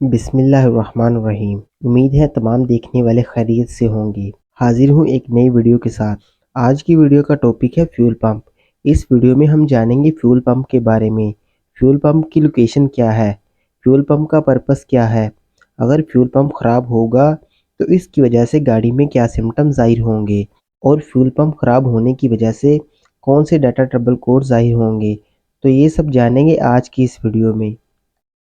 बिस्मिल्लाहिर्रहमानिर्रहीम। उम्मीद है तमाम देखने वाले खैरियत से होंगे। हाजिर हूँ एक नई वीडियो के साथ। आज की वीडियो का टॉपिक है फ्यूल पंप। इस वीडियो में हम जानेंगे फ्यूल पंप के बारे में। फ्यूल पंप की लोकेशन क्या है, फ्यूल पंप का पर्पस क्या है, अगर फ्यूल पंप ख़राब होगा तो इसकी वजह से गाड़ी में क्या सिम्टम ज़ाहिर होंगे और फ्यूल पंप ख़राब होने की वजह से कौन से डाटा ट्रबल कोड ज़ाहिर होंगे, तो ये सब जानेंगे आज की इस वीडियो में।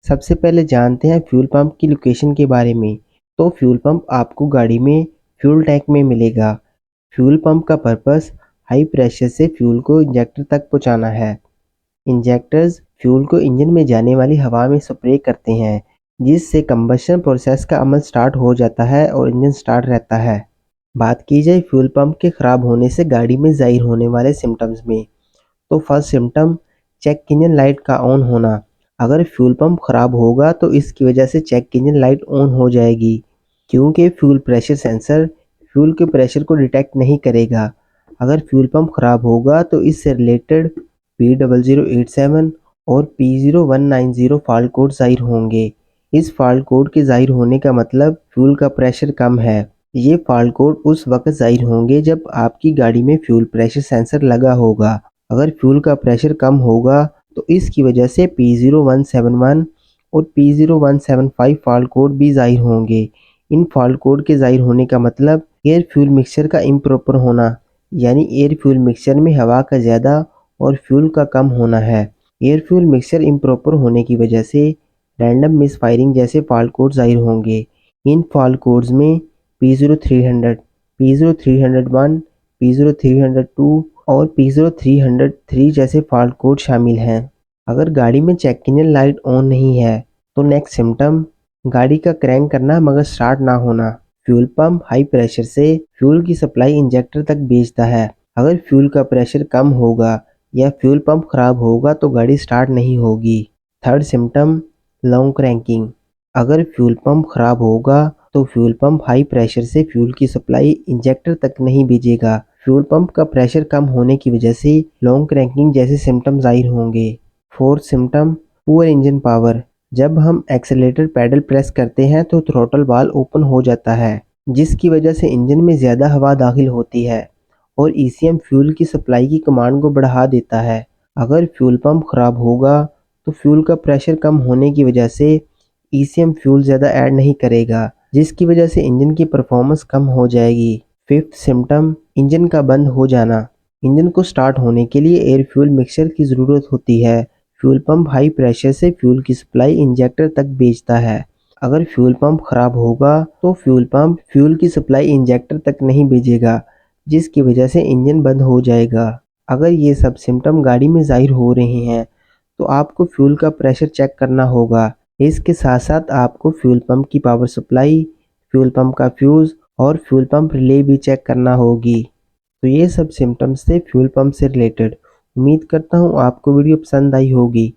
सबसे पहले जानते हैं फ्यूल पंप की लोकेशन के बारे में। तो फ्यूल पंप आपको गाड़ी में फ्यूल टैंक में मिलेगा। फ्यूल पंप का पर्पस हाई प्रेशर से फ्यूल को इंजेक्टर तक पहुंचाना है। इंजेक्टर्स फ्यूल को इंजन में जाने वाली हवा में स्प्रे करते हैं, जिससे कंबशन प्रोसेस का अमल स्टार्ट हो जाता है और इंजन स्टार्ट रहता है। बात की जाए फ्यूल पंप के ख़राब होने से गाड़ी में ज़ाहिर होने वाले सिम्टम्स में, तो first symptom check engine light का ऑन होना। अगर फ्यूल पंप ख़राब होगा तो इसकी वजह से चेक इंजन लाइट ऑन हो जाएगी, क्योंकि फ्यूल प्रेशर सेंसर फ्यूल के प्रेशर को डिटेक्ट नहीं करेगा। अगर फ्यूल पंप ख़राब होगा तो इससे रिलेटेड P0087 और P0190 फॉल्ट कोड ज़ाहिर होंगे। इस फॉल्ट कोड के ज़ाहिर होने का मतलब फ्यूल का प्रेशर कम है। ये फॉल्ट कोड उस वक्त ज़ाहिर होंगे जब आपकी गाड़ी में फ्यूल प्रेशर सेंसर लगा होगा। अगर फ्यूल का प्रेशर कम होगा तो इसकी वजह से P0171 और P0175 फॉल्ट कोड भी ज़ाहिर होंगे। इन फॉल्ट कोड के ज़ाहिर होने का मतलब एयर फ्यूल मिक्सचर का इम्प्रॉपर होना, यानी एयर फ्यूल मिक्सचर में हवा का ज़्यादा और फ्यूल का कम होना है। एयर फ्यूल मिक्सचर इम्प्रॉपर होने की वजह से रैंडम मिसफायरिंग जैसे फॉल्ट कोड ज़ाहिर होंगे। इन फॉल्ट कोड्स में P0300, P0301, P0302 और P0303 जैसे फॉल्ट कोड शामिल हैं। अगर गाड़ी में चेक इंजन लाइट ऑन नहीं है तो नेक्स्ट सिम्टम गाड़ी का क्रैंक करना मगर स्टार्ट ना होना। फ्यूल पंप हाई प्रेशर से फ्यूल की सप्लाई इंजेक्टर तक भेजता है। अगर फ्यूल का प्रेशर कम होगा या फ्यूल पंप खराब होगा तो गाड़ी स्टार्ट नहीं होगी। Third symptom long cranking. अगर फ्यूल पंप खराब होगा तो फ्यूल पंप हाई प्रेशर से फ्यूल की सप्लाई इंजेक्टर तक नहीं भेजेगा। फ्यूल पंप का प्रेशर कम होने की वजह से लॉन्ग क्रैंकिंग जैसे सिम्टम ज़ाहिर होंगे। Fourth symptom poor engine power. जब हम एक्सेलेरेटर पैडल प्रेस करते हैं तो थ्रॉटल वाल्व ओपन हो जाता है, जिसकी वजह से इंजन में ज़्यादा हवा दाखिल होती है और ईसीएम फ्यूल की सप्लाई की कमांड को बढ़ा देता है। अगर फ्यूल पंप खराब होगा तो फ्यूल का प्रेशर कम होने की वजह से ईसीएम फ्यूल ज़्यादा ऐड नहीं करेगा, जिसकी वजह से इंजन की परफॉर्मेंस कम हो जाएगी। फिफ्थ सिम्टम इंजन का बंद हो जाना। इंजन को स्टार्ट होने के लिए एयर फ्यूल मिक्सचर की ज़रूरत होती है। फ्यूल पंप हाई प्रेशर से फ्यूल की सप्लाई इंजेक्टर तक भेजता है। अगर फ्यूल पंप खराब होगा तो फ्यूल पंप फ्यूल की सप्लाई इंजेक्टर तक नहीं भेजेगा, जिसकी वजह से इंजन बंद हो जाएगा। अगर ये सब सिम्टम गाड़ी में ज़ाहिर हो रहे हैं तो आपको फ्यूल का प्रेशर चेक करना होगा। इसके साथ साथ आपको फ्यूल पंप की पावर सप्लाई, फ्यूल पंप का फ्यूज़ और फ्यूल पंप रिले भी चेक करना होगी। तो ये सब सिम्टम्स थे फ्यूल पंप से रिलेटेड। उम्मीद करता हूँ आपको वीडियो पसंद आई होगी।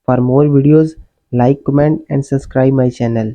For more videos like, comment and subscribe my channel.